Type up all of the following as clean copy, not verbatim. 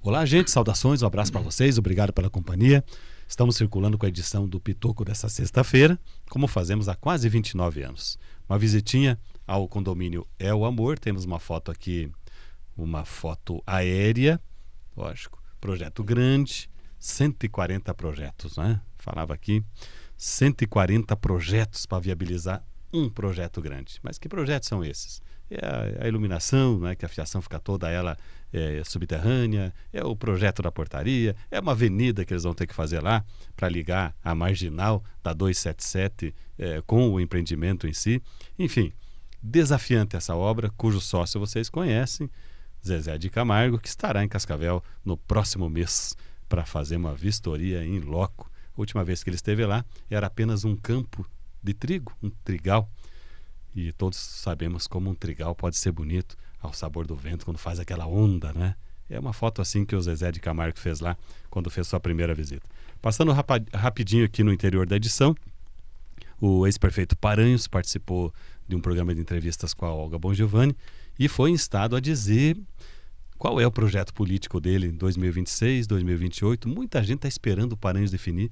Olá, gente, saudações, um abraço para vocês, obrigado pela companhia. Estamos circulando com a edição do Pitoco dessa sexta-feira, como fazemos há quase 29 anos. Uma visitinha ao condomínio É o Amor, temos uma foto aqui, uma foto aérea, lógico, projeto grande, 140 projetos, né? Falava aqui, 140 projetos para viabilizar um projeto grande. Mas que projetos são esses? É a iluminação, né, que a fiação fica toda ela subterrânea, é o projeto da portaria, é uma avenida que eles vão ter que fazer lá para ligar a marginal da 277 com o empreendimento em si. Enfim, desafiante essa obra, cujo sócio vocês conhecem, Zezé de Camargo, que estará em Cascavel no próximo mês para fazer uma vistoria em loco. A última vez que ele esteve lá era apenas um campo de trigo, um trigal. E todos sabemos como um trigal pode ser bonito ao sabor do vento quando faz aquela onda, né? É uma foto assim que o Zezé de Camargo fez lá quando fez sua primeira visita. Passando rapidinho aqui no interior da edição, o ex-prefeito Paranhos participou de um programa de entrevistas com a Olga Bongiovanni e foi instado a dizer qual é o projeto político dele em 2026, 2028. Muita gente está esperando o Paranhos definir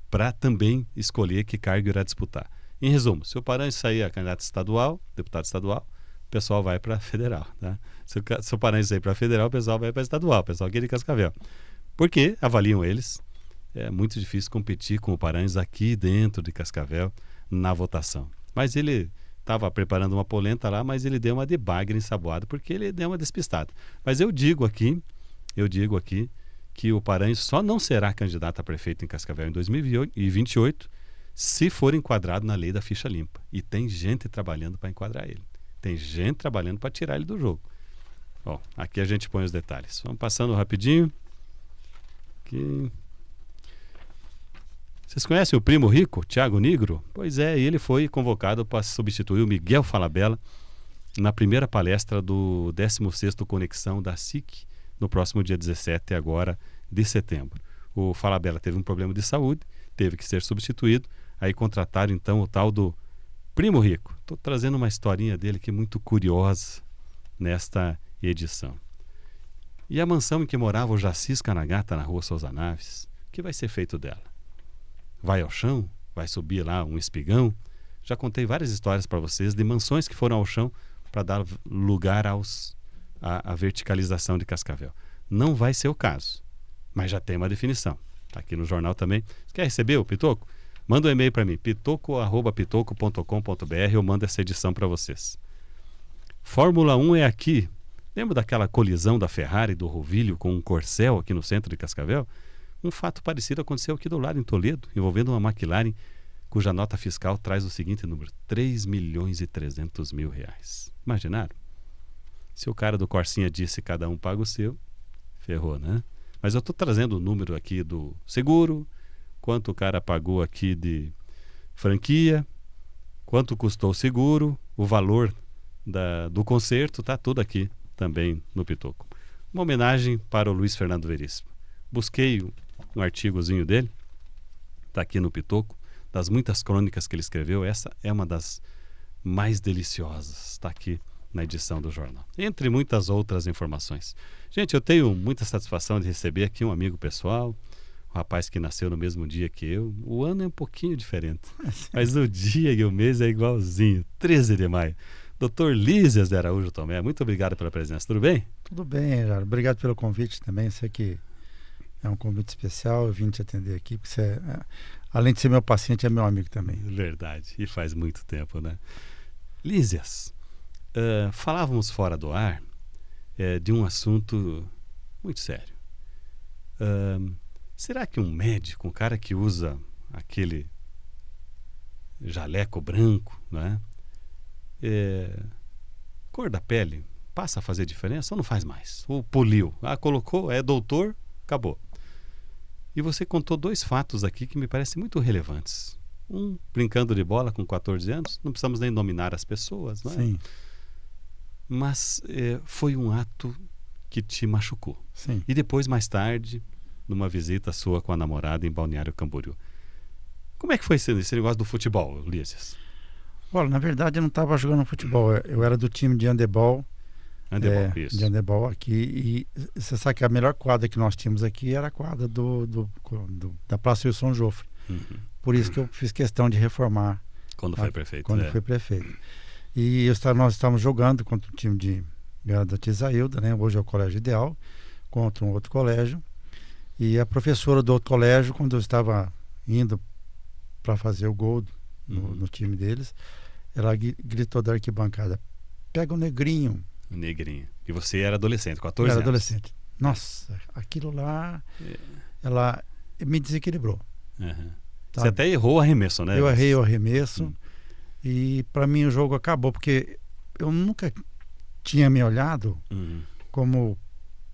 para também escolher que cargo irá disputar. Em resumo, se o Paranhos sair a candidato estadual, deputado estadual, o pessoal vai para federal. Tá? Se o Paranhos sair para federal, o pessoal vai para estadual, o pessoal aqui de Cascavel. Porque, avaliam eles, é muito difícil competir com o Paranhos aqui dentro de Cascavel na votação. Mas ele estava preparando uma polenta lá, mas ele deu uma de bagre ensaboada, porque ele deu uma despistada. Mas eu digo aqui que o Paranhos só não será candidato a prefeito em Cascavel em 2028 se for enquadrado na lei da ficha limpa. E tem gente trabalhando para enquadrar ele. Tem gente trabalhando para tirar ele do jogo. Ó, aqui a gente põe os detalhes. Vamos passando rapidinho. Aqui. Vocês conhecem o primo rico, Thiago Nigro? Pois é, ele foi convocado para substituir o Miguel Falabella na primeira palestra do 16º Conexão da SIC, no próximo dia 17 agora de setembro. O Falabella teve um problema de saúde, teve que ser substituído. Aí contrataram então o tal do Primo Rico. Estou trazendo uma historinha dele que é muito curiosa nesta edição. E a mansão em que morava o Jacis Kanagata na rua Souza Naves, o que vai ser feito dela? Vai ao chão? Vai subir lá um espigão? Já contei várias histórias para vocês de mansões que foram ao chão para dar lugar à verticalização de Cascavel. Não vai ser o caso, mas já tem uma definição. Está aqui no jornal também. Você quer receber o Pitoco? Manda um e-mail para mim, pitoco@pitoco.com.br, eu mando essa edição para vocês. Fórmula 1 é aqui. Lembra daquela colisão da Ferrari e do Rovilho com um Corcel aqui no centro de Cascavel? Um fato parecido aconteceu aqui do lado, em Toledo, envolvendo uma McLaren, cuja nota fiscal traz o seguinte número: R$3.300.000. Imaginaram? Se o cara do Corsinha disse cada um paga o seu, ferrou, né? Mas eu estou trazendo o número aqui do seguro, quanto o cara pagou aqui de franquia, quanto custou o seguro, o valor do concerto, está tudo aqui também no Pitoco. Uma homenagem para o Luiz Fernando Veríssimo. Busquei um artigozinho dele, está aqui no Pitoco, das muitas crônicas que ele escreveu, essa é uma das mais deliciosas, está aqui na edição do jornal, entre muitas outras informações. Gente, eu tenho muita satisfação de receber aqui um amigo pessoal, um rapaz que nasceu no mesmo dia que eu. O ano é um pouquinho diferente, mas o dia e o mês é igualzinho, 13 de maio. Dr. Lísias de Araújo Tomé, muito obrigado pela presença, tudo bem? Tudo bem, Jairo. Obrigado pelo convite também, sei que é um convite especial, eu vim te atender aqui, porque você além de ser meu paciente, é meu amigo também. Verdade, e faz muito tempo, né? Lísias, falávamos fora do ar de um assunto muito sério. Será que um médico, um cara que usa aquele jaleco branco, né? Cor da pele, passa a fazer diferença ou não faz mais? Ou poliu? Colocou, é doutor, acabou. E você contou dois fatos aqui que me parecem muito relevantes. Um, brincando de bola com 14 anos, não precisamos nem nominar as pessoas, não é? Sim. Mas foi um ato que te machucou. Sim. E depois, mais tarde, numa visita sua com a namorada em Balneário Camboriú. Como é que foi esse negócio do futebol, Ulisses? Olha, na verdade eu não estava jogando futebol, eu era do time de handebol Handebol, isso. De handebol aqui. E você sabe que a melhor quadra que nós tínhamos aqui era a quadra da Praça Rio São Jofre. Por isso que eu fiz questão de reformar. Quando foi prefeito. Quando foi prefeito. E nós estávamos jogando contra o time de da Tia Isailda, né? Hoje é o Colégio Ideal, contra um outro colégio. E a professora do outro colégio, quando eu estava indo para fazer o gol no time deles, ela gritou da arquibancada: pega o negrinho. O negrinho. E você era adolescente, 14 anos. Era adolescente. Nossa, aquilo lá, ela me desequilibrou. Você até errou o arremesso, né? Eu errei o arremesso e para mim o jogo acabou, porque eu nunca tinha me olhado como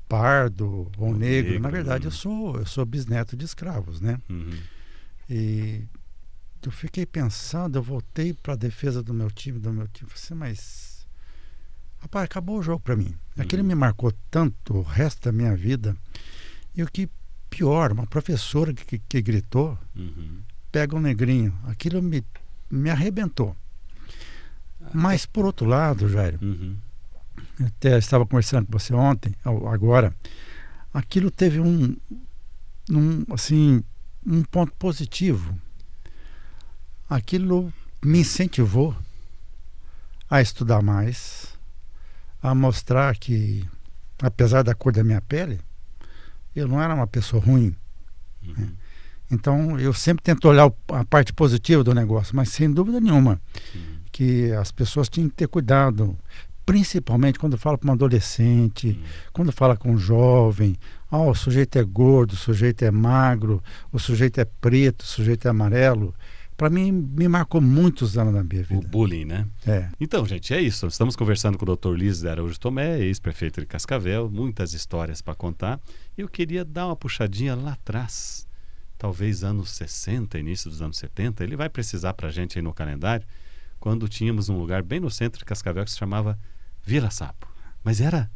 pardo ou negro. Na verdade, eu sou bisneto de escravos, né? E eu fiquei pensando, eu voltei para a defesa do meu time, falei assim, mas rapaz, acabou o jogo para mim. Aquilo me marcou tanto o resto da minha vida. E o que pior, uma professora que gritou, pega um negrinho. Aquilo me arrebentou. Mas por outro lado, Jairo, eu até estava conversando com você agora, aquilo teve um ponto positivo. Aquilo me incentivou a estudar mais, a mostrar que, apesar da cor da minha pele, eu não era uma pessoa ruim. Né? Então, eu sempre tento olhar a parte positiva do negócio, mas sem dúvida nenhuma que as pessoas tinham que ter cuidado, principalmente quando fala para um adolescente, quando fala com um jovem, o sujeito é gordo, o sujeito é magro, o sujeito é preto, o sujeito é amarelo. Para mim, me marcou muitos anos na minha vida. O bullying, né? Então, gente, é isso. Estamos conversando com o Dr. Lísias de Araújo Tomé, ex-prefeito de Cascavel, muitas histórias para contar. E eu queria dar uma puxadinha lá atrás, talvez anos 60, início dos anos 70. Ele vai precisar para a gente aí no calendário, quando tínhamos um lugar bem no centro de Cascavel que se chamava Vila Sapo. Mas era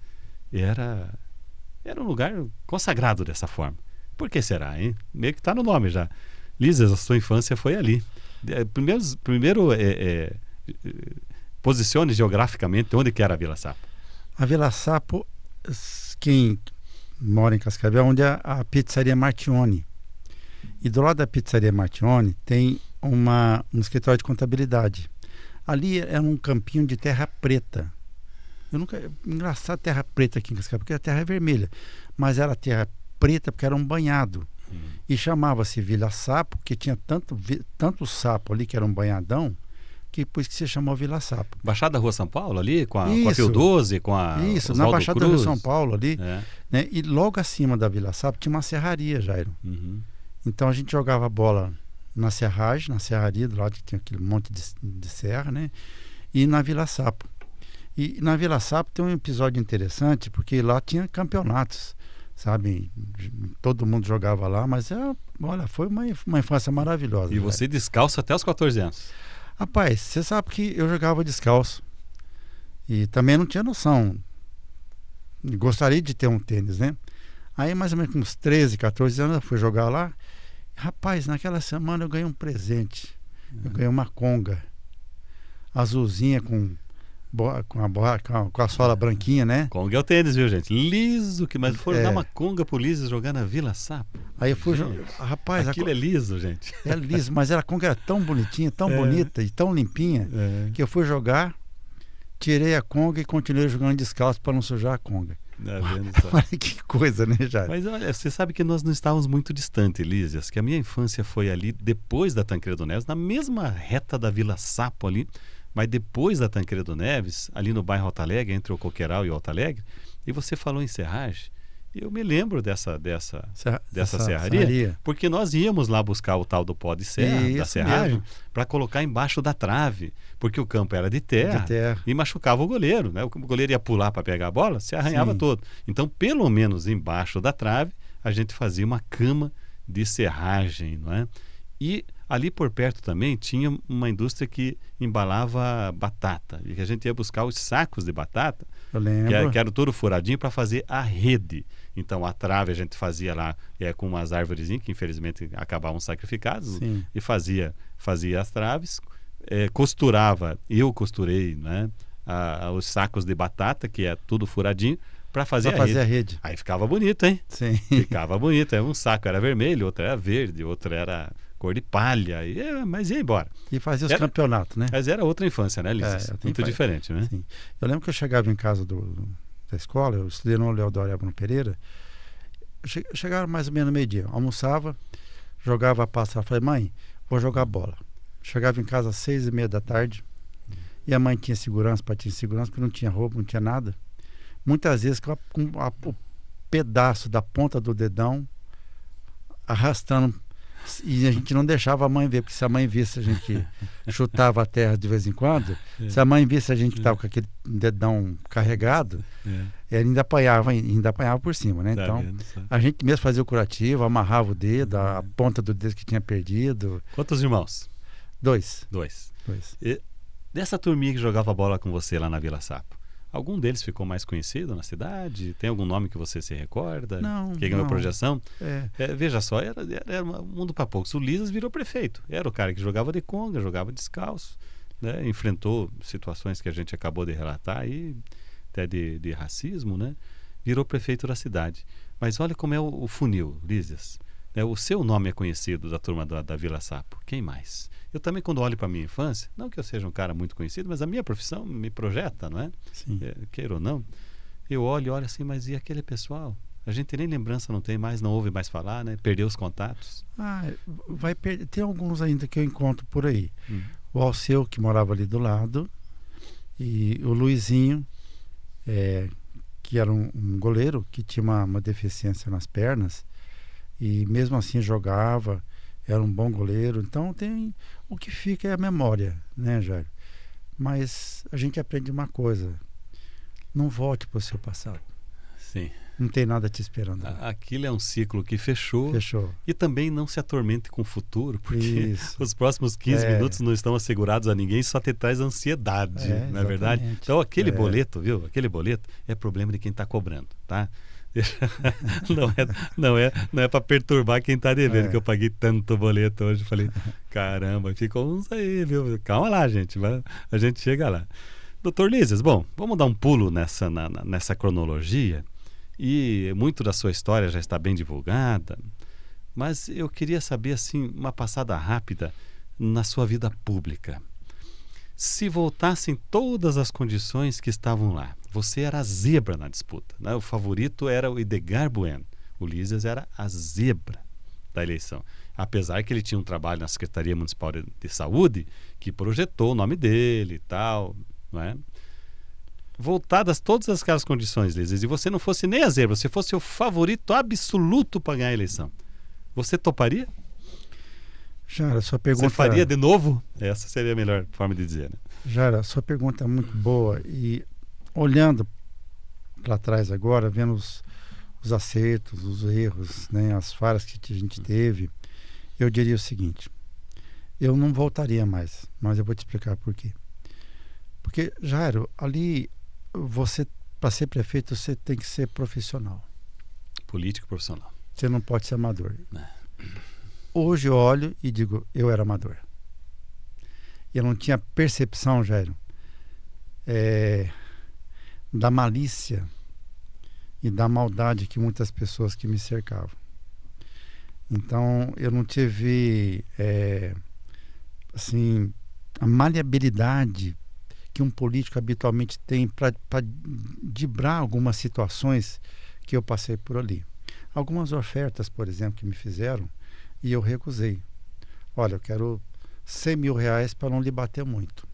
um lugar consagrado dessa forma. Por que será, hein? Meio que está no nome já. Lísias, a sua infância foi ali. Primeiro posicione geograficamente onde que era a Vila Sapo. A Vila Sapo, quem mora em Cascavel, onde é a pizzaria Martione. E do lado da pizzaria Martione tem um escritório de contabilidade. Ali é um campinho de terra preta. Engraçado terra preta aqui em Cascavel, porque a terra é vermelha. Mas era terra preta porque era um banhado. E chamava-se Vila Sapo, que tinha tanto sapo ali, que era um banhadão, que por isso que se chamou Vila Sapo. Baixada da Rua São Paulo ali, com a Pio 12, com a Isso, Oswaldo na Baixada Cruz. da Rua São Paulo ali. Né? E logo acima da Vila Sapo tinha uma serraria, Jairo. Então a gente jogava bola na serraria, do lado que tinha aquele monte de serra, né? E na Vila Sapo. E na Vila Sapo tem um episódio interessante, porque lá tinha campeonatos. Sabe, todo mundo jogava lá, mas olha, foi uma infância maravilhosa. E você descalço até os 14 anos? Rapaz, você sabe que eu jogava descalço e também não tinha noção. Gostaria de ter um tênis, né? Aí mais ou menos com uns 13, 14 anos eu fui jogar lá. Rapaz, naquela semana eu ganhei um presente. Eu ganhei uma conga azulzinha com a sola branquinha, né? Conga é o tênis, viu, gente? Liso, mas foram dar uma conga pro Lísias jogar na Vila Sapo. Aí eu fui rapaz, aquilo é liso, gente. É liso, mas a conga era tão bonitinha, tão bonita e tão limpinha, que eu fui jogar, tirei a conga e continuei jogando descalço para não sujar a conga. Olha que coisa, né, Jair? Mas olha, você sabe que nós não estávamos muito distantes, Lísias, que a minha infância foi ali depois da Tancredo Neves, na mesma reta da Vila Sapo ali. Mas depois da Tancredo Neves, ali no bairro Alto Alegre, entre o Coqueiral e o Alto Alegre, e você falou em serragem, eu me lembro dessa serraria, porque nós íamos lá buscar o tal do pó de serra, da serragem, para colocar embaixo da trave, porque o campo era de terra. E machucava o goleiro, né? O goleiro ia pular para pegar a bola, se arranhava todo. Então, pelo menos embaixo da trave, a gente fazia uma cama de serragem, não é? E ali por perto também tinha uma indústria que embalava batata. E que a gente ia buscar os sacos de batata, eu lembro, que era todo furadinho para fazer a rede. Então a trave a gente fazia lá com umas árvorezinhas que infelizmente acabavam sacrificadas. E fazia as traves, costurava, eu costurei, né? os sacos de batata, que é tudo furadinho, para fazer a rede. Aí ficava bonito, hein? Sim. Ficava bonito. Um saco era vermelho, outro era verde, outro era cor de palha. Mas ia embora. E fazia os campeonatos, né? Mas era outra infância, né, Liz? Muito diferente, né? Sim. Eu lembro que eu chegava em casa da escola, eu estudei no Leodoro Abno Pereira, chegava mais ou menos no meio-dia, almoçava, jogava a pasta, falei, mãe, vou jogar bola. Chegava em casa às 6:30 da tarde, e a mãe tinha segurança, pai tinha segurança, porque não tinha roupa, não tinha nada. Muitas vezes com o pedaço da ponta do dedão arrastando, e a gente não deixava a mãe ver, porque se a mãe visse a gente chutava a terra de vez em quando, se a mãe visse a gente que estava com aquele dedão carregado, ela ainda apanhava por cima, né? Então, a gente mesmo fazia o curativo, amarrava o dedo, a ponta do dedo que tinha perdido. Quantos irmãos? Dois. E dessa turminha que jogava bola com você lá na Vila Sapo, algum deles ficou mais conhecido na cidade? Tem algum nome que você se recorda? Não. Que ganhou projeção? Veja só, era um mundo para poucos. O Lisas virou prefeito. Era o cara que jogava de conga, jogava descalço, né? Enfrentou situações que a gente acabou de relatar aí, até de racismo, né? Virou prefeito da cidade. Mas olha como é o funil, Lisas. O seu nome é conhecido da turma da Vila Sapo. Quem mais? Eu também, quando olho para a minha infância, não que eu seja um cara muito conhecido, mas a minha profissão me projeta, não é? Sim. Queira ou não. Eu olho assim, mas e aquele pessoal? A gente nem lembrança não tem mais, não ouve mais falar, né? Perdeu os contatos. Vai perder. Tem alguns ainda que eu encontro por aí. O Alceu, que morava ali do lado, e o Luizinho, que era um goleiro que tinha uma deficiência nas pernas, e mesmo assim jogava, era um bom goleiro. Então o que fica é a memória, né, Jairo? Mas a gente aprende uma coisa: não volte para o seu passado. Sim. Não tem nada te esperando. Aquilo é um ciclo que fechou. E também não se atormente com o futuro, porque os próximos 15 minutos não estão assegurados a ninguém, só te traz ansiedade, não é verdade? Então aquele boleto, viu? Aquele boleto é problema de quem está cobrando, tá? Não é para perturbar quem está devendo, que eu paguei tanto boleto hoje. Falei, caramba, ficou uns aí, viu? Calma lá, gente, a gente chega lá. Doutor Lisas, bom, vamos dar um pulo nessa cronologia. E muito da sua história já está bem divulgada, mas eu queria saber, assim, uma passada rápida na sua vida pública. Se voltassem todas as condições que estavam lá, você era a zebra na disputa, né? O favorito era o Edgar Bueno, o Lisas era a zebra da eleição. Apesar que ele tinha um trabalho na Secretaria Municipal de Saúde que projetou o nome dele e tal, não é? Voltadas todas aquelas condições, Lisas, e você não fosse nem a zebra, você fosse o favorito absoluto para ganhar a eleição, você toparia? Jara, sua pergunta... Você faria de novo? Essa seria a melhor forma de dizer, né? Jara, sua pergunta é muito boa, e olhando para trás agora, vendo os acertos, os erros, né, as falhas que a gente teve, eu diria o seguinte: eu não voltaria mais, mas eu vou te explicar por quê. Porque, Jairo, ali, você, para ser prefeito, você tem que ser profissional. Político profissional. Você não pode ser amador. Hoje eu olho e digo, eu era amador. Eu não tinha percepção, Jairo, da malícia e da maldade que muitas pessoas que me cercavam. Então, eu não tive, assim, a maleabilidade que um político habitualmente tem para driblar algumas situações que eu passei por ali. Algumas ofertas, por exemplo, que me fizeram, e eu recusei. Olha, eu quero 100 mil reais para não lhe bater muito.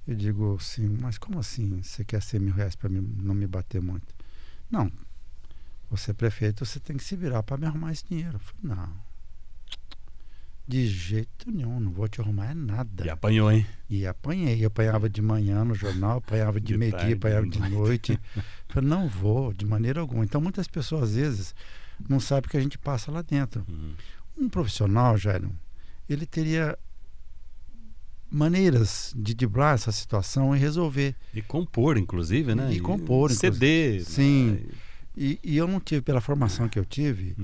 Eu digo assim, mas como assim você quer 100 mil reais para não me bater muito? Não, você é prefeito, você tem que se virar para me arrumar esse dinheiro. Eu falei, não, de jeito nenhum, não vou te arrumar nada. E apanhou, hein? E apanhei. Eu apanhava de manhã no jornal, apanhava de meio-dia, apanhava de noite. Eu falei, não vou, de maneira alguma. Então, muitas pessoas, às vezes, não sabem o que a gente passa lá dentro. Um profissional, Jairo, ele teria maneiras de driblar essa situação e resolver. E compor, inclusive, né? E compor, ceder. Sim. Né? E eu não tive, pela formação que eu tive,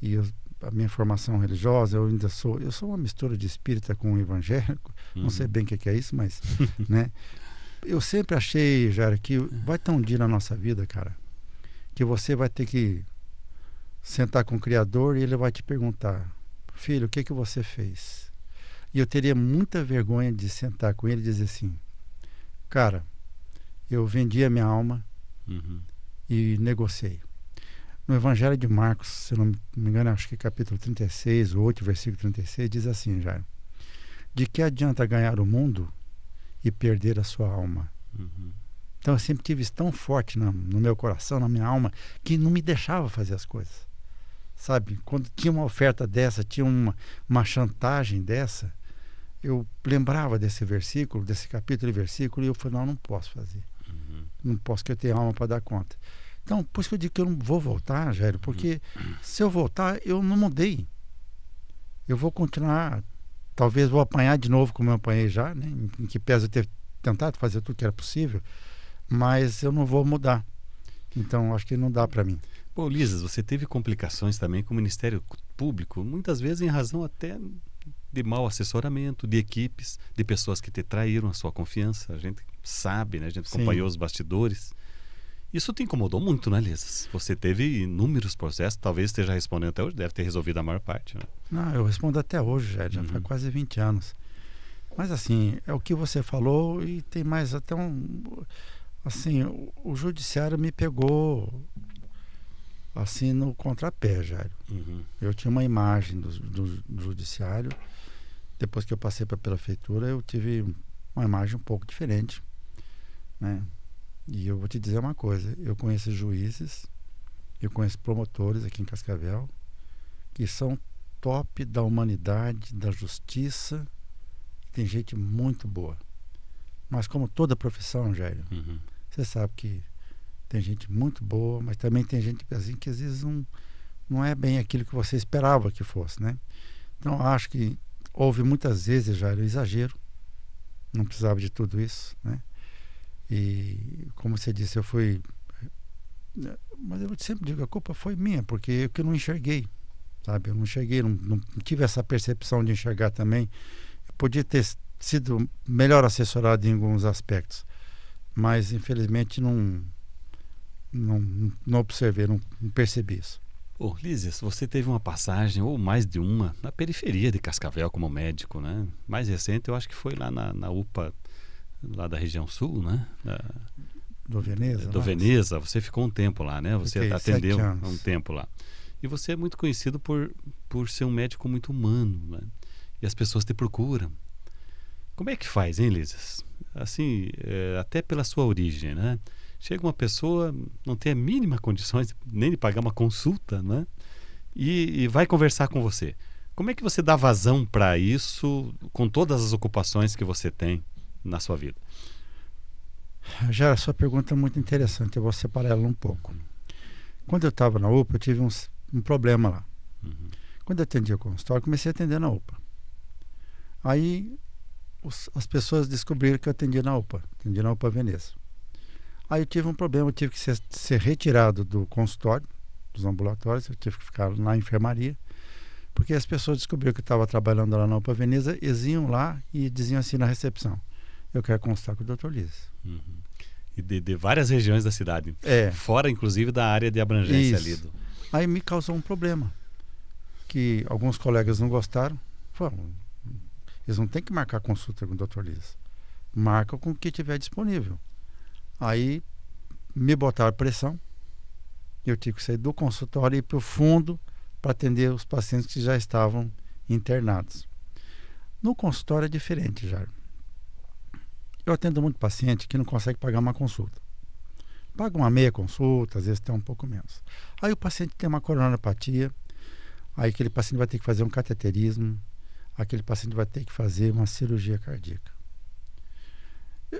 e a minha formação religiosa, eu sou uma mistura de espírita com evangélico, não sei bem o que é isso, mas, né? eu sempre achei, Jair, que vai ter um dia na nossa vida, cara, que você vai ter que sentar com o Criador e ele vai te perguntar: filho, o que que você fez? E eu teria muita vergonha de sentar com ele e dizer assim: cara, eu vendi a minha alma e negociei. No Evangelho de Marcos, se não me engano, acho que capítulo 36, 8, versículo 36, diz assim, Jair: de que adianta ganhar o mundo e perder a sua alma? Então eu sempre tive isso tão forte no meu coração, na minha alma, que não me deixava fazer as coisas. Sabe? Quando tinha uma oferta dessa, tinha uma chantagem dessa, eu lembrava desse versículo, desse capítulo e versículo, e eu falei: não posso fazer. Não posso, que eu tenho alma para dar conta. Então, por isso que eu digo que eu não vou voltar, Jair, porque se eu voltar, eu não mudei. Eu vou continuar, talvez vou apanhar de novo como eu apanhei já, né? Em que pese eu ter tentado fazer tudo que era possível, mas eu não vou mudar. Então, acho que não dá para mim. Pô, Lisas, você teve complicações também com o Ministério Público, muitas vezes em razão até de mau assessoramento, de equipes, de pessoas que te traíram a sua confiança. A gente sabe, né? A gente acompanhou os bastidores. Isso te incomodou muito, né, Lisas? Você teve inúmeros processos, talvez esteja respondendo até hoje, deve ter resolvido a maior parte, né? Não, eu respondo até hoje, já faz quase 20 anos. Mas assim, é o que você falou, e tem mais até assim, o judiciário me pegou assim no contrapé, Jair. Eu tinha uma imagem do judiciário. Depois que eu passei para a prefeitura, eu tive uma imagem um pouco diferente, né? E eu vou te dizer uma coisa: eu conheço juízes, eu conheço promotores aqui em Cascavel que são top da humanidade, da justiça. Tem gente muito boa. Mas como toda profissão, Jair, você sabe que tem gente muito boa, mas também tem gente assim, que às vezes não é bem aquilo que você esperava que fosse, né? Então acho que houve muitas vezes, Jair, um exagero. Não precisava de tudo isso, né? E como você disse, eu fui... Mas eu sempre digo, a culpa foi minha, porque eu não enxerguei, sabe? Eu não enxerguei, não tive essa percepção de enxergar também. Eu podia ter sido melhor assessorado em alguns aspectos, mas infelizmente não observei, não percebi isso. Ô, Lísias, você teve uma passagem, ou mais de uma, na periferia de Cascavel como médico, né? Mais recente, eu acho que foi lá na UPA, lá da região sul, né? Do Veneza. Do Veneza. Você ficou um tempo lá, né? Você atendeu um tempo lá. E você é muito conhecido por ser um médico muito humano, né? E as pessoas te procuram. Como é que faz, hein, Lísias? Assim, até pela sua origem, né? Chega uma pessoa, não tem a mínima condições nem de pagar uma consulta, né? E vai conversar com você. Como é que você dá vazão para isso com todas as ocupações que você tem na sua vida? Já a sua pergunta é muito interessante, eu vou separar ela um pouco. Quando eu estava na UPA, eu tive um problema lá. Quando eu atendi o consultório, comecei a atender na UPA. Aí as pessoas descobriram que eu atendi na UPA Veneza. Aí eu tive um problema, eu tive que ser retirado do consultório, dos ambulatórios, eu tive que ficar na enfermaria, porque as pessoas descobriram que eu estava trabalhando lá na UPA Veneza, eles iam lá e diziam assim na recepção: eu quero consultar com o Dr. Liz. E de várias regiões da cidade, fora inclusive da área de abrangência ali. Aí me causou um problema, que alguns colegas não gostaram. Falaram: eles não têm que marcar consulta com o Dr. Liz, marcam com o que tiver disponível. Aí me botaram pressão, eu tive que sair do consultório e ir para o fundo para atender os pacientes que já estavam internados. No consultório é diferente, Jair. Eu atendo muito paciente que não consegue pagar uma consulta. Paga uma meia consulta, às vezes tem um pouco menos. Aí o paciente tem uma coronariopatia, aí aquele paciente vai ter que fazer um cateterismo, aquele paciente vai ter que fazer uma cirurgia cardíaca.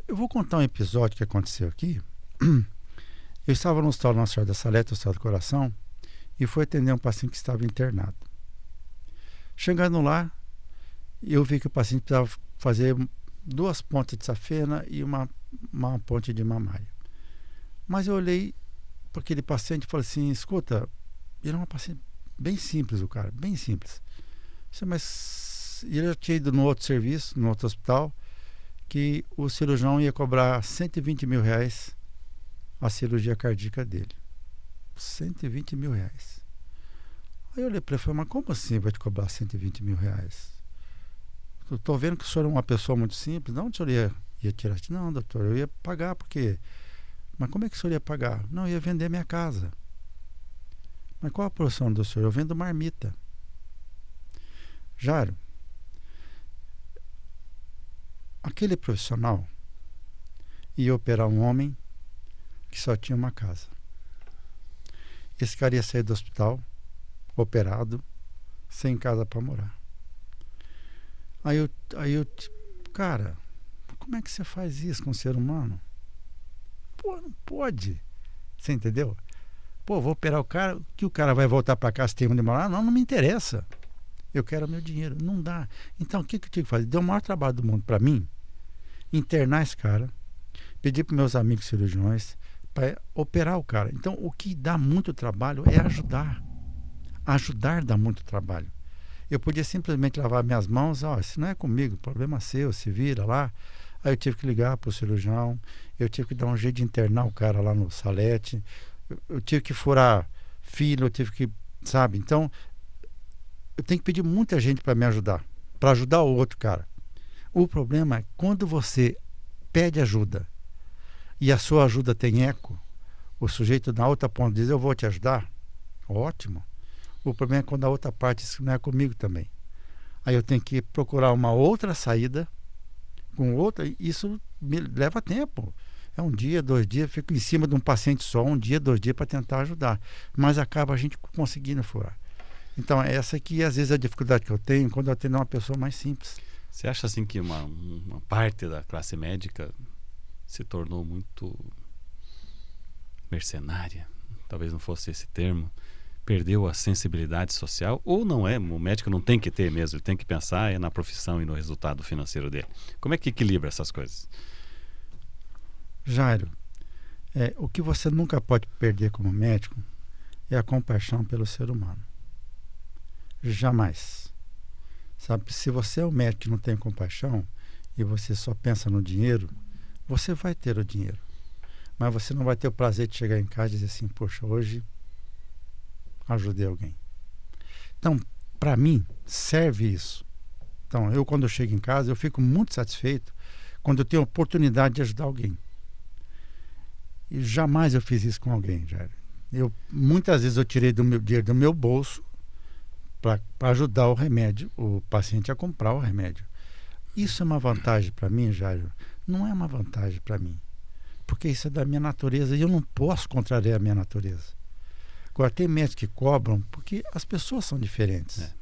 Eu vou contar um episódio que aconteceu aqui. Eu estava no Hospital Nossa Senhora da Salete, no Hospital do Coração, e fui atender um paciente que estava internado. Chegando lá, eu vi que o paciente precisava fazer 2 pontes de safena e uma ponte de mamária. Mas eu olhei para aquele paciente e falei assim: escuta, ele é um paciente bem simples, o cara, bem simples. Mas ele já tinha ido no outro serviço, no outro hospital, que o cirurgião ia cobrar 120 mil reais a cirurgia cardíaca dele. 120 mil reais. Aí eu olhei para ele e falei, mas como assim vai te cobrar 120 mil reais? Eu estou vendo que o senhor é uma pessoa muito simples, de onde o senhor ia tirar? Não, doutor, eu ia pagar porque... Mas como é que o senhor ia pagar? Não, eu ia vender minha casa. Mas qual a profissão do senhor? Eu vendo marmita. Jairo, aquele profissional ia operar um homem que só tinha uma casa. Esse cara ia sair do hospital, operado, sem casa para morar. Aí eu, cara, como é que você faz isso com um ser humano? Pô, não pode. Você entendeu? Pô, vou operar o cara, que o cara vai voltar para casa se tem onde morar? Não me interessa. Eu quero o meu dinheiro. Não dá. Então, o que eu tive que fazer? Deu o maior trabalho do mundo para mim, internar esse cara, pedir para meus amigos cirurgiões para operar o cara. Então, o que dá muito trabalho é ajudar. Ajudar dá muito trabalho. Eu podia simplesmente lavar minhas mãos, isso não é comigo, problema seu, se vira lá. Aí eu tive que ligar para o cirurgião, eu tive que dar um jeito de internar o cara lá no Salete, eu tive que furar fila, eu tive que, sabe? Então, eu tenho que pedir muita gente para me ajudar, para ajudar o outro cara. O problema é quando você pede ajuda e a sua ajuda tem eco, o sujeito na outra ponta diz, eu vou te ajudar, ótimo. O problema é quando a outra parte diz que não é comigo também. Aí eu tenho que procurar uma outra saída, com outra, isso me leva tempo. É um dia, 2 dias, fico em cima de um paciente só, 1 dia, 2 dias para tentar ajudar. Mas acaba a gente conseguindo furar. Então, essa aqui, às vezes, é a dificuldade que eu tenho quando eu atendo uma pessoa mais simples. Você acha, assim, que uma parte da classe médica se tornou muito mercenária? Talvez não fosse esse termo. Perdeu a sensibilidade social, ou não é? O médico não tem que ter mesmo, ele tem que pensar na profissão e no resultado financeiro dele. Como é que equilibra essas coisas? Jairo, o que você nunca pode perder como médico é a compaixão pelo ser humano. Jamais. Sabe, se você é um médico que não tem compaixão e você só pensa no dinheiro, você vai ter o dinheiro. Mas você não vai ter o prazer de chegar em casa e dizer assim, poxa, hoje ajudei alguém. Então, para mim, serve isso. Então, quando eu chego em casa, eu fico muito satisfeito quando eu tenho a oportunidade de ajudar alguém. E jamais eu fiz isso com alguém, Jair. Muitas vezes eu tirei do meu dinheiro do meu bolso para ajudar o paciente a comprar o remédio. Isso é uma vantagem para mim, Jair? Não é uma vantagem para mim. Porque isso é da minha natureza e eu não posso contrariar a minha natureza. Agora, tem médicos que cobram porque as pessoas são diferentes.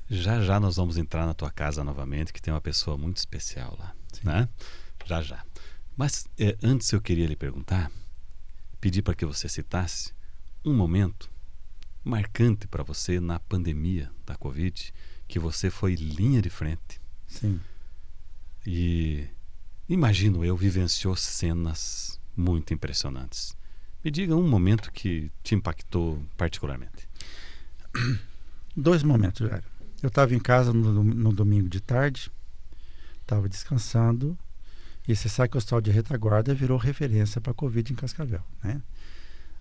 Já nós vamos entrar na tua casa novamente, que tem uma pessoa muito especial lá. Né? Já. Mas antes eu queria lhe perguntar, pedir para que você citasse um momento marcante para você na pandemia da Covid, que você foi linha de frente. Sim. E imagino eu, vivenciou cenas muito impressionantes. Me diga um momento que te impactou particularmente. 2 momentos, velho. Eu estava em casa no domingo de tarde, estava descansando, e você sabe que o hospital de retaguarda virou referência para a Covid em Cascavel, né?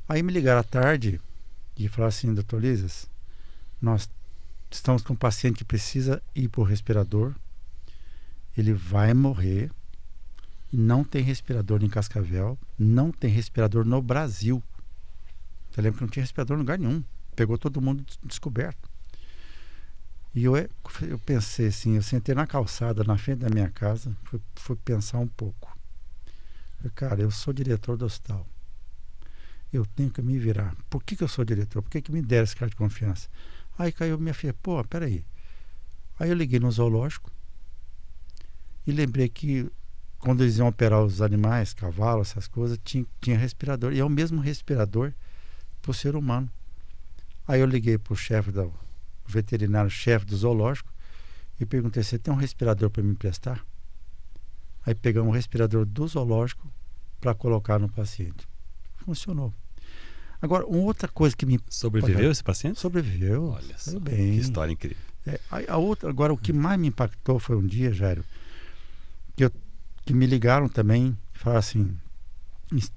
Aí me ligaram à tarde e falaram assim, doutor Lisas, nós estamos com um paciente que precisa ir para o respirador, ele vai morrer, não tem respirador em Cascavel, não tem respirador no Brasil. Eu lembro que não tinha respirador em lugar nenhum. Pegou todo mundo descoberto. E eu pensei assim, eu sentei na calçada, na frente da minha casa, fui pensar um pouco. Falei, cara, eu sou diretor do hospital. Eu tenho que me virar. Por que eu sou diretor? Por que me deram esse cara de confiança? Aí caiu minha filha, peraí. Aí eu liguei no zoológico e lembrei que quando eles iam operar os animais, cavalos, essas coisas, tinha respirador. E é o mesmo respirador para o ser humano. Aí eu liguei para o chefe do veterinário-chefe do zoológico e perguntei, você tem um respirador para me emprestar? Aí pegamos um respirador do zoológico para colocar no paciente. Funcionou. Agora, uma outra coisa que me... Sobreviveu esse paciente? Sobreviveu. Olha só, bem. Que história incrível. Agora, o que mais me impactou foi um dia, Jairo, que eu que me ligaram também, falaram assim,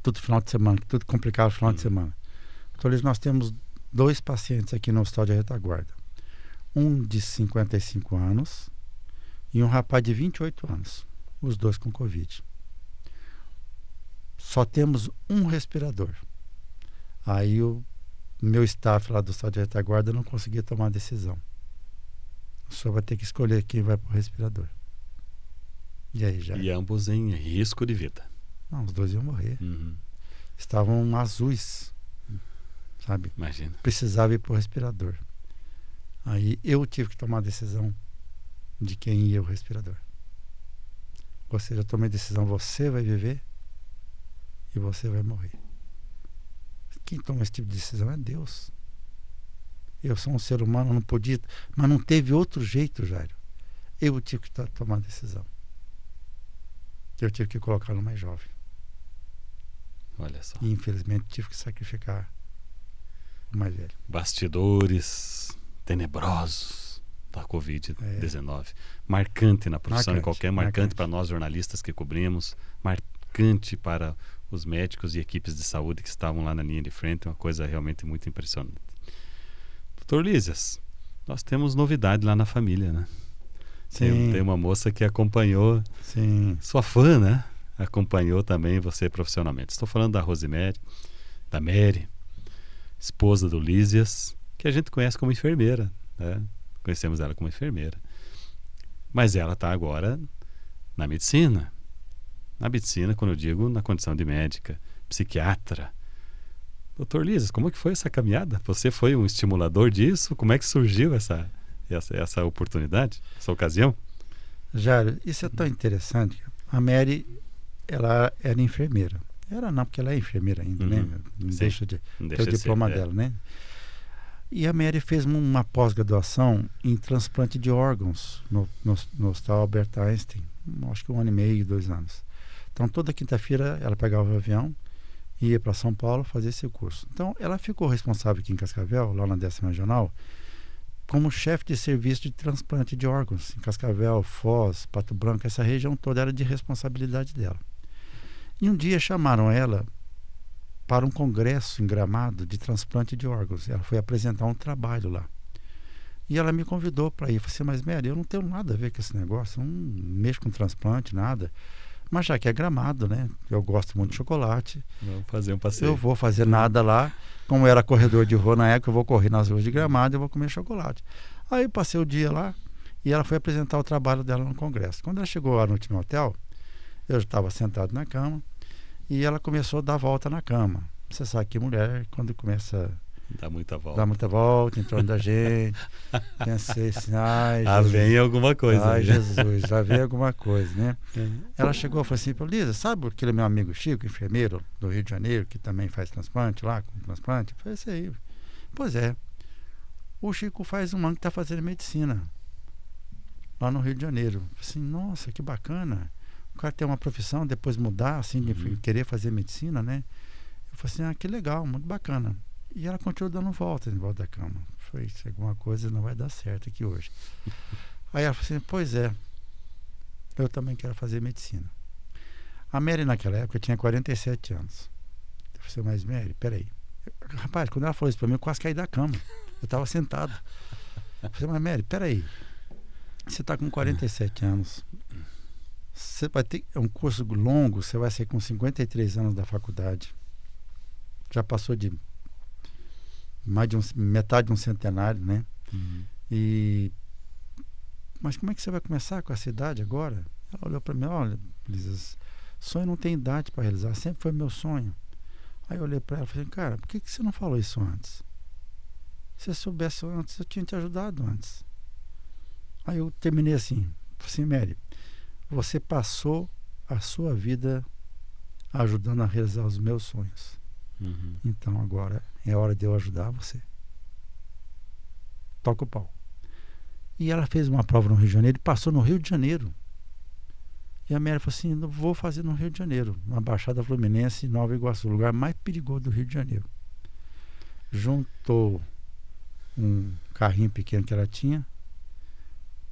tudo final de semana, tudo complicado no final de semana. Então, nós temos 2 pacientes aqui no hospital de retaguarda. Um de 55 anos e um rapaz de 28 anos. Os 2 com Covid. Só temos um respirador. Aí o meu staff lá do hospital de retaguarda não conseguia tomar a decisão. O senhor vai ter que escolher quem vai para o respirador. E aí já... E ambos em risco de vida. Não, os 2 iam morrer. Estavam azuis, sabe? Imagina. Precisava ir para o respirador. Aí eu tive que tomar a decisão de quem ia o respirador. Ou seja, eu tomei a decisão, você vai viver e você vai morrer. Quem toma esse tipo de decisão é Deus. Eu sou um ser humano, não podia, mas não teve outro jeito, Jairo. Eu tive que tomar a decisão. Eu tive que colocar no mais jovem. Olha só. E infelizmente tive que sacrificar o mais velho. Bastidores tenebrosos da Covid-19. Marcante na profissão de qualquer, marcante para nós jornalistas que cobrimos, marcante para os médicos e equipes de saúde que estavam lá na linha de frente, uma coisa realmente muito impressionante. Doutor Lísias, nós temos novidade lá na família, né? Tem uma moça que acompanhou, sua fã, né? Acompanhou também você profissionalmente. Estou falando da Rosemary, da Mary, esposa do Lísias, que a gente conhece como enfermeira, né? Conhecemos ela como enfermeira. Mas ela está agora na medicina. Na medicina, quando eu digo na condição de médica, psiquiatra. Doutor Lísias, como que foi essa caminhada? Você foi um estimulador disso? Como é que surgiu essa oportunidade, essa ocasião? Jário, isso é tão interessante. A Mary, ela era enfermeira. Era não, porque ela é enfermeira ainda, né? Não deixa de ter o diploma dela, né? E a Mary fez uma pós-graduação em transplante de órgãos no Hospital Albert Einstein. Acho que 1 ano e meio, 2 anos. Então, toda quinta-feira ela pegava o avião e ia para São Paulo fazer esse curso. Então, ela ficou responsável aqui em Cascavel, lá na 10ª Regional, como chefe de serviço de transplante de órgãos. Em Cascavel, Foz, Pato Branco, essa região toda era de responsabilidade dela. E um dia chamaram ela para um congresso em Gramado de transplante de órgãos. Ela foi apresentar um trabalho lá. E ela me convidou para ir. Eu falei assim, mas Mary, eu não tenho nada a ver com esse negócio, eu não mexo com transplante, nada. Mas já que é Gramado, né? Eu gosto muito de chocolate. Vamos fazer um passeio. Eu vou fazer nada lá. Como era corredor de rua na época, eu vou correr nas ruas de Gramado e vou comer chocolate. Aí eu passei o dia lá e ela foi apresentar o trabalho dela no congresso. Quando ela chegou à noite no hotel, eu estava sentado na cama e ela começou a dar volta na cama. Você sabe que mulher, quando começa dá muita volta em torno da gente. Pensei assim, ai, Jesus. Vem alguma coisa. Ai, Jesus, já vem alguma coisa, né? Ela chegou e falou assim, Lísia, sabe aquele meu amigo Chico, enfermeiro do Rio de Janeiro, que também faz transplante lá, com transplante? Eu falei, esse aí. Pois é. O Chico faz um ano que está fazendo medicina lá no Rio de Janeiro. Eu falei assim, nossa, que bacana. O cara tem uma profissão, depois mudar, assim, de querer fazer medicina, né? Eu falei assim, que legal, muito bacana. E ela continuou dando voltas em volta da cama. Falei, se alguma coisa não vai dar certo aqui hoje. Aí ela falou assim, pois é, eu também quero fazer medicina. A Mary naquela época tinha 47 anos. Eu falei assim, mas Mary, peraí. Rapaz, quando ela falou isso pra mim, eu quase caí da cama. Eu estava sentado. Eu falei, mas Mary, peraí. Você está com 47 anos. Você vai ter um curso longo, você vai sair com 53 anos da faculdade. Já passou de mais de metade de um centenário, né? Mas como é que você vai começar com essa idade agora? Ela olhou para mim, olha, Lísias, sonho não tem idade para realizar, sempre foi meu sonho. Aí eu olhei para ela e falei, cara, por que você não falou isso antes? Se eu soubesse antes, eu tinha te ajudado antes. Aí eu terminei assim, Mary, você passou a sua vida ajudando a realizar os meus sonhos. Então agora é hora de eu ajudar você. Toca o pau. E ela fez uma prova no Rio de Janeiro e passou no Rio de Janeiro. E a Mary falou assim, não vou fazer no Rio de Janeiro, na Baixada Fluminense, Nova Iguaçu, o lugar mais perigoso do Rio de Janeiro. Juntou um carrinho pequeno que ela tinha,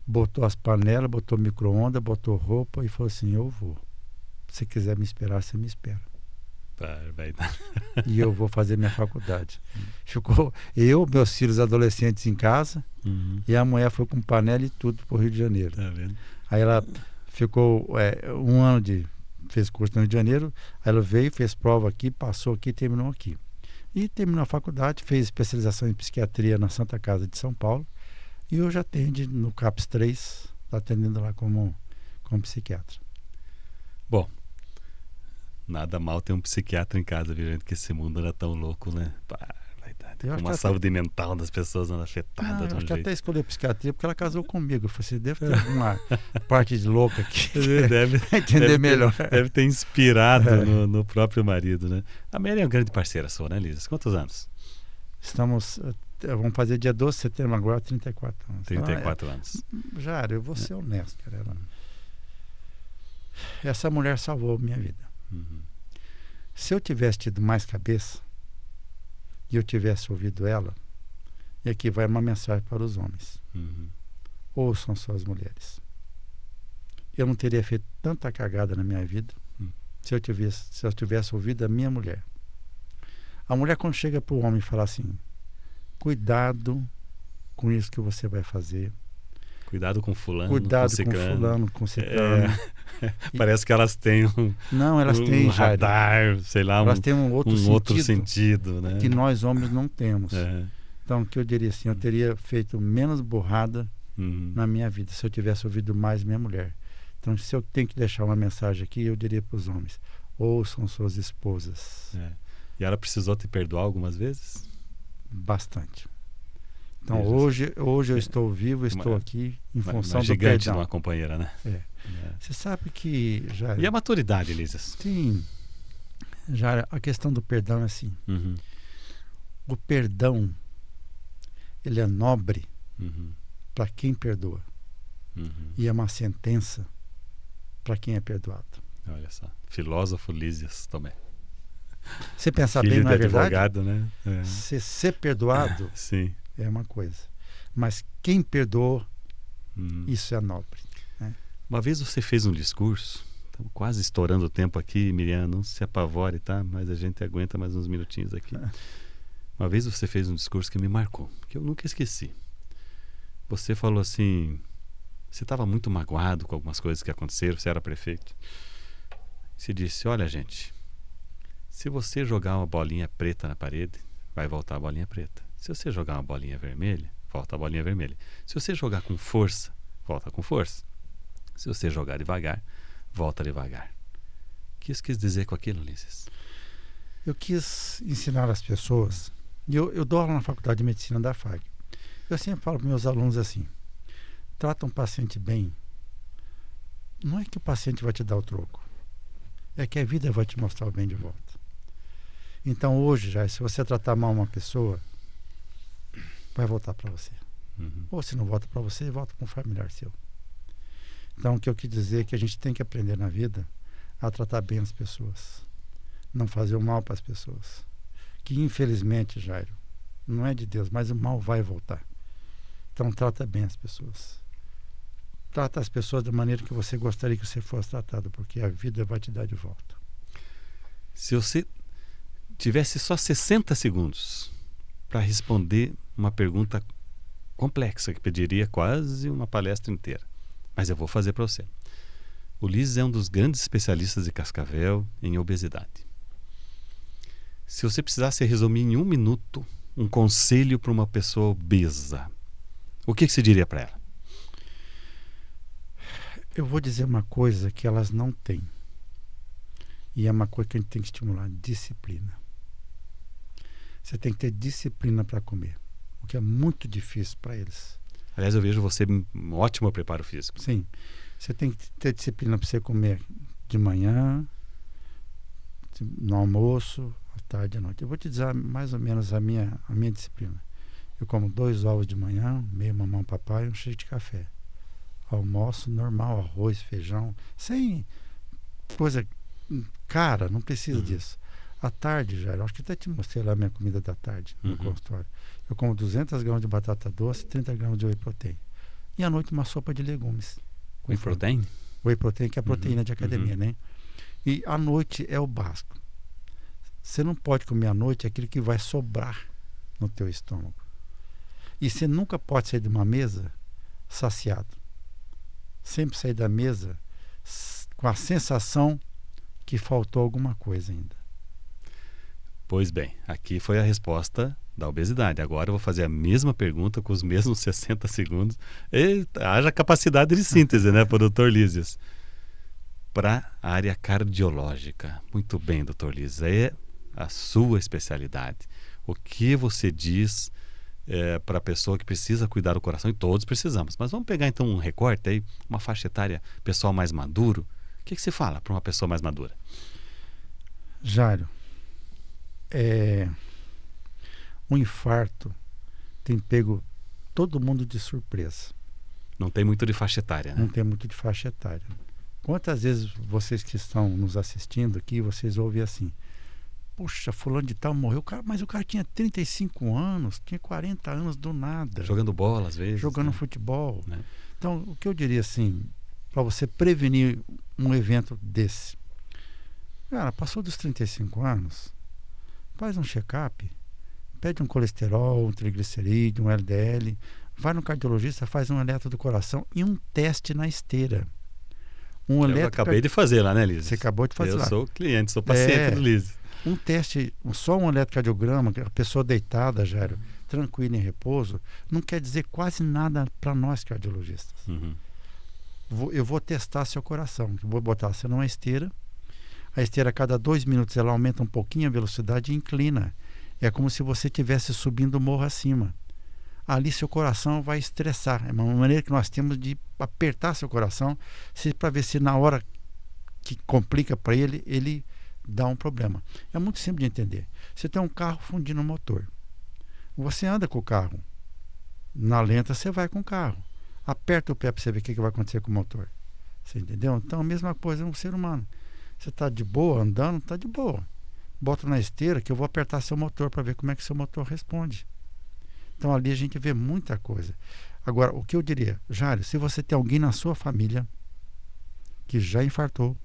botou as panelas, botou micro-ondas, botou roupa e falou assim, eu vou. se quiser me esperar, você me espera. Vai. E eu vou fazer minha faculdade. Ficou eu, meus filhos adolescentes em casa, e a mulher foi com panela e tudo para o Rio de Janeiro. Tá vendo? Aí ela ficou um ano fez curso no Rio de Janeiro, aí ela veio, fez prova aqui, passou aqui, terminou aqui. E terminou a faculdade, fez especialização em psiquiatria na Santa Casa de São Paulo, e hoje atende no CAPS 3, está atendendo lá como psiquiatra. Bom, nada mal ter um psiquiatra em casa, viu, gente? Porque esse mundo era tão louco, né? Uma saúde mental das pessoas anda afetada. Eu acho que até escolheu psiquiatria porque ela casou comigo. Eu falei assim, deve ter alguma parte de louca aqui. Deve entender melhor. Deve ter inspirado no próprio marido, né? A Mary é uma grande parceira sua, né, Lísia? Quantos anos? Vamos fazer dia 12 de setembro agora, 34 anos. 34 anos. Jário, eu vou ser honesto, cara. Essa mulher salvou minha vida. Se eu tivesse tido mais cabeça e eu tivesse ouvido ela, e aqui vai uma mensagem para os homens: ouçam suas mulheres. Eu não teria feito tanta cagada na minha vida se eu tivesse ouvido a minha mulher. A mulher, quando chega para o homem e fala assim: cuidado com isso que você vai fazer, cuidado com fulano, cuidado com fulano, com ciclano. Parece que elas têm elas têm radar, sei lá, elas têm um outro sentido, né? Que nós homens não temos. Então, o que eu diria assim, eu teria feito menos burrada na minha vida se eu tivesse ouvido mais minha mulher. Então, se eu tenho que deixar uma mensagem aqui, eu diria para os homens: ouçam suas esposas. E ela precisou te perdoar algumas vezes? Bastante. Então, hoje eu estou vivo, estou aqui em função do gigante perdão. Uma companheira, né? Você sabe que já... E a maturidade, Lísia? Sim. Já a questão do perdão é assim. O perdão, ele é nobre para quem perdoa. E é uma sentença para quem é perdoado. Olha só. Filósofo Lísias também. Você pensar Filho bem, não é de advogado, verdade? né? Ser perdoado sim. É uma coisa. Mas quem perdoou, isso é nobre. Né? Uma vez você fez um discurso, estamos quase estourando o tempo aqui, Miriam, não se apavore, tá? Mas a gente aguenta mais uns minutinhos aqui. Uma vez você fez um discurso que me marcou, que eu nunca esqueci. Você falou assim, você estava muito magoado com algumas coisas que aconteceram, você era prefeito. Você disse: olha, gente, se você jogar uma bolinha preta na parede, vai voltar a bolinha preta. Se você jogar uma bolinha vermelha, volta a bolinha vermelha. Se você jogar com força, volta com força. Se você jogar devagar, volta devagar. O que isso quis dizer com aquilo, Lísias? Eu quis ensinar as pessoas, e eu dou aula na Faculdade de Medicina da FAG. Eu sempre falo para meus alunos assim: trata um paciente bem, não é que o paciente vai te dar o troco, é que a vida vai te mostrar o bem de volta. Então hoje, se você tratar mal uma pessoa, vai voltar para você. Ou se não volta para você, volta para um familiar seu. Então, o que eu quis dizer é que a gente tem que aprender na vida a tratar bem as pessoas, não fazer o mal para as pessoas. Que infelizmente, Jairo, não é de Deus, mas o mal vai voltar. Então, trata bem as pessoas. Trata as pessoas da maneira que você gostaria que você fosse tratado, porque a vida vai te dar de volta. Se você tivesse só 60 segundos para responder uma pergunta complexa, que pediria quase uma palestra inteira, mas eu vou fazer para você. O Lísias é um dos grandes especialistas de Cascavel em obesidade. Se você precisasse resumir em 1 minuto um conselho para uma pessoa obesa, o que você diria para ela? Eu vou dizer uma coisa que elas não têm, e é uma coisa que a gente tem que estimular: disciplina. Você tem que ter disciplina para comer, o que é muito difícil para eles. Aliás, eu vejo você um ótimo preparo físico. Sim, você tem que ter disciplina para você comer de manhã, no almoço, à tarde e à noite. Eu vou te dizer mais ou menos a minha disciplina. Eu como 2 ovos de manhã, meio mamão papai e um xícara de café. Almoço normal, arroz, feijão, sem coisa cara, não precisa disso. À tarde, já, eu acho que até te mostrei lá a minha comida da tarde no consultório. Eu como 200 gramas de batata doce, 30 gramas de whey protein. E à noite uma sopa de legumes. Whey protein? Whey protein, que é a proteína de academia, né? E à noite é o básico. Você não pode comer à noite aquilo que vai sobrar no teu estômago. E você nunca pode sair de uma mesa saciado. Sempre sair da mesa com a sensação que faltou alguma coisa ainda. Pois bem, aqui foi a resposta da obesidade. Agora eu vou fazer a mesma pergunta com os mesmos 60 segundos. Eita, haja capacidade de síntese, né, para o Dr. Lísias. Para a área cardiológica. Muito bem, Dr. Lísias. É a sua especialidade. O que você diz para a pessoa que precisa cuidar do coração? E todos precisamos. Mas vamos pegar então um recorte aí, uma faixa etária, pessoal mais maduro. O que você fala para uma pessoa mais madura? Jário, um infarto tem pego todo mundo de surpresa. Não tem muito de faixa etária, né? Não tem muito de faixa etária. Quantas vezes vocês que estão nos assistindo aqui, vocês ouvem assim: poxa, fulano de tal morreu, mas o cara tinha 35 anos, tinha 40 anos do nada. Jogando bola às vezes. Jogando futebol. Né? Então, o que eu diria assim, para você prevenir um evento desse: cara, passou dos 35 anos, faz um check-up, pede um colesterol, um triglicerídeo, um LDL, vai no cardiologista, faz um eletro do coração e um teste na esteira. Eu acabei de fazer lá, né, Lísias? Você acabou de fazer lá. Eu sou cliente, sou paciente do Lísias. Um teste, só um eletrocardiograma, a pessoa deitada, Jário, tranquila, em repouso, não quer dizer quase nada para nós cardiologistas. Uhum. Eu vou testar seu coração, vou botar você numa esteira. A esteira, a cada 2 minutos, ela aumenta um pouquinho a velocidade e inclina. É como se você estivesse subindo o morro acima. Ali seu coração vai estressar. É uma maneira que nós temos de apertar seu coração para ver se na hora que complica para ele, ele dá um problema. É muito simples de entender. Você tem um carro fundindo o motor. Você anda com o carro. Na lenta você vai com o carro. Aperta o pé para você ver o que vai acontecer com o motor. Você entendeu? Então a mesma coisa no ser humano. Você está de boa, andando, está de boa. Bota na esteira que eu vou apertar seu motor para ver como é que seu motor responde. Então ali a gente vê muita coisa. Agora, o que eu diria, Jário, se você tem alguém na sua família que já infartou,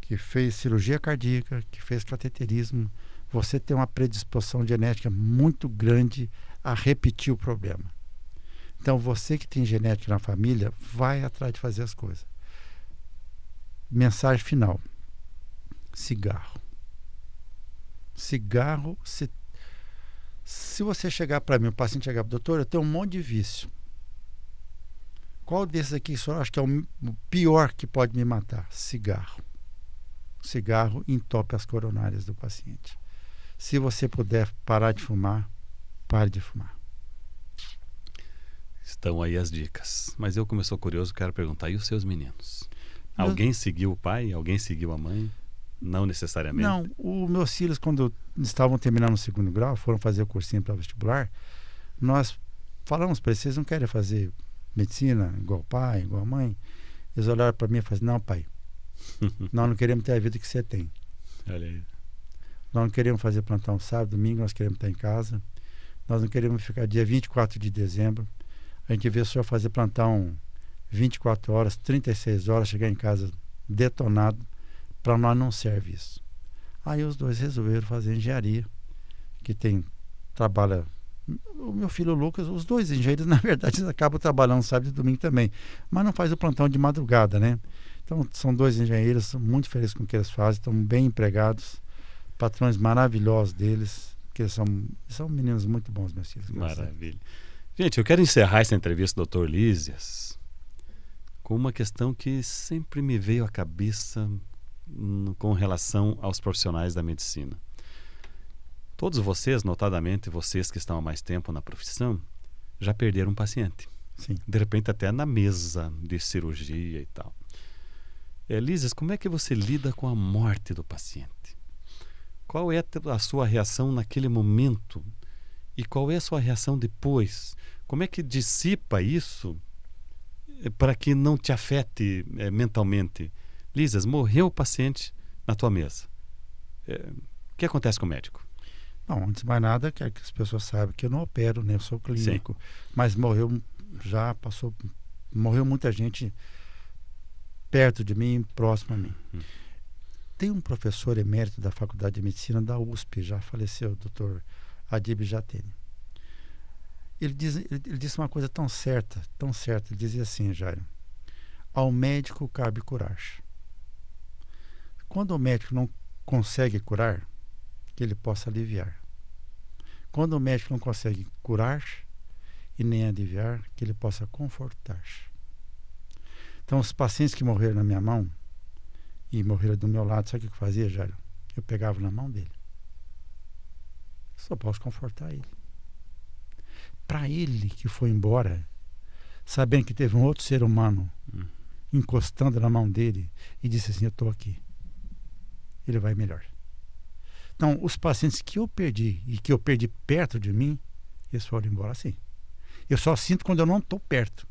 que fez cirurgia cardíaca, que fez cateterismo, você tem uma predisposição genética muito grande a repetir o problema. Então você que tem genética na família, vai atrás de fazer as coisas. Mensagem final: cigarro. Cigarro, se você chegar para mim, o paciente chegar para o doutor, eu tenho um monte de vício. Qual desses aqui o senhor acha que é o pior que pode me matar? Cigarro. Cigarro entope as coronárias do paciente. Se você puder parar de fumar, pare de fumar. Estão aí as dicas. Mas eu, como eu sou curioso, quero perguntar: e os seus meninos? Alguém seguiu o pai? Alguém seguiu a mãe? Não necessariamente. Não, os meus filhos, quando estavam terminando o 2º grau, foram fazer o cursinho para vestibular, nós falamos para eles: vocês não querem fazer medicina igual o pai, igual a mãe? Eles olharam para mim e falaram: não, pai, nós não queremos ter a vida que você tem. Olha aí. Nós não queremos fazer plantão sábado, domingo, nós queremos estar em casa. Nós não queremos ficar dia 24 de dezembro. A gente vê o senhor fazer plantão 24 horas, 36 horas, chegar em casa detonado. Para nós não serve isso. Aí os dois resolveram fazer engenharia, que trabalha. O meu filho Lucas, os dois engenheiros, na verdade, eles acabam trabalhando sábado e domingo também, mas não faz o plantão de madrugada, né? Então são 2 engenheiros, muito felizes com o que eles fazem, estão bem empregados, patrões maravilhosos deles, que eles são meninos muito bons, meus filhos. Maravilha. Gente, eu quero encerrar essa entrevista, Dr. Lísias, com uma questão que sempre me veio à cabeça com relação aos profissionais da medicina. Todos vocês, notadamente vocês que estão há mais tempo na profissão, já perderam um paciente. Sim. De repente até na mesa de cirurgia e tal. Lísias, como é que você lida com a morte do paciente? Qual é a sua reação naquele momento? E qual é a sua reação depois? Como é que dissipa isso para que não te afete mentalmente? Lísias, morreu o paciente na tua mesa. O que acontece com o médico? Bom, antes de mais nada, quero que as pessoas saibam que eu não opero, né? Eu sou clínico. Sim. Mas morreu muita gente perto de mim, próximo a mim. Tem um professor emérito da Faculdade de Medicina da USP, já faleceu, o Dr. Adib Jatene. Ele disse uma coisa tão certa, ele dizia assim, Jairo: ao médico cabe curar. Quando o médico não consegue curar, que ele possa aliviar. Quando o médico não consegue curar e nem aliviar, que ele possa confortar. Então, os pacientes que morreram na minha mão e morreram do meu lado, sabe o que eu fazia, Jairo? Eu pegava na mão dele. Só posso confortar ele. Para ele que foi embora, sabendo que teve um outro ser humano encostando na mão dele e disse assim: eu estou aqui. Ele vai melhor. Então, os pacientes que eu perdi e que eu perdi perto de mim, eles foram embora assim. Eu só sinto quando eu não estou perto,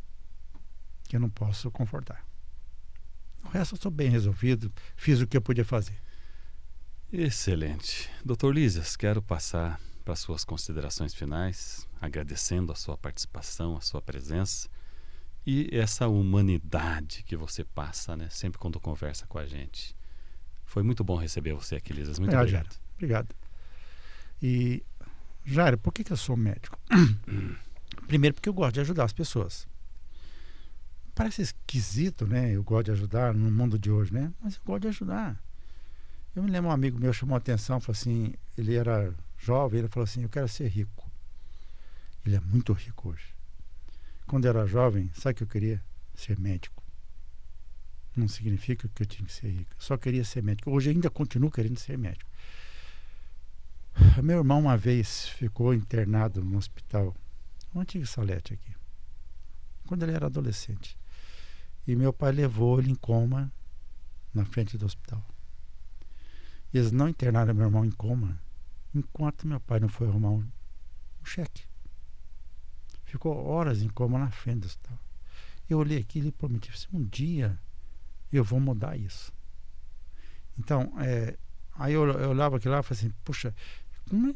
que eu não posso confortar. O resto eu estou bem resolvido, fiz o que eu podia fazer. Excelente. Dr. Lísias, quero passar para as suas considerações finais, agradecendo a sua participação, a sua presença e essa humanidade que você passa, né, sempre quando conversa com a gente. Foi muito bom receber você aqui, Lísias. Muito obrigado. Jairo. Obrigado. E, Jairo, por que eu sou médico? Primeiro, porque eu gosto de ajudar as pessoas. Parece esquisito, né? Eu gosto de ajudar no mundo de hoje, né? Mas eu gosto de ajudar. Eu me lembro, um amigo meu chamou a atenção, falou assim, ele era jovem, ele falou assim: eu quero ser rico. Ele é muito rico hoje. Quando eu era jovem, sabe o que eu queria? Ser médico. Não significa que eu tinha que ser rico. Eu só queria ser médico. Hoje ainda continuo querendo ser médico. Meu irmão uma vez ficou internado no hospital, um antigo Salete aqui, quando ele era adolescente. E meu pai levou ele em coma na frente do hospital. Eles não internaram meu irmão em coma enquanto meu pai não foi arrumar um cheque. Ficou horas em coma na frente do hospital. Eu olhei aquilo e prometi: um dia eu vou mudar isso. Então, aí eu olhava aquilo lá e falei assim: puxa,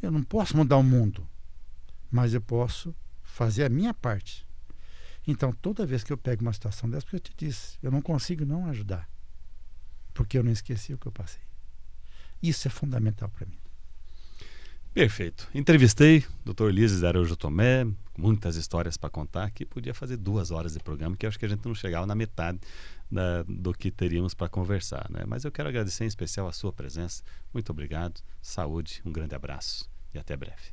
eu não posso mudar o mundo, mas eu posso fazer a minha parte. Então, toda vez que eu pego uma situação dessa, porque eu te disse, eu não consigo não ajudar, porque eu não esqueci o que eu passei. Isso é fundamental para mim. Perfeito. Entrevistei o Dr. Lísias Araújo Tomé, muitas histórias para contar, que podia fazer 2 horas de programa, que eu acho que a gente não chegava na metade do que teríamos para conversar, né? Mas eu quero agradecer em especial a sua presença. Muito obrigado, saúde, um grande abraço e até breve.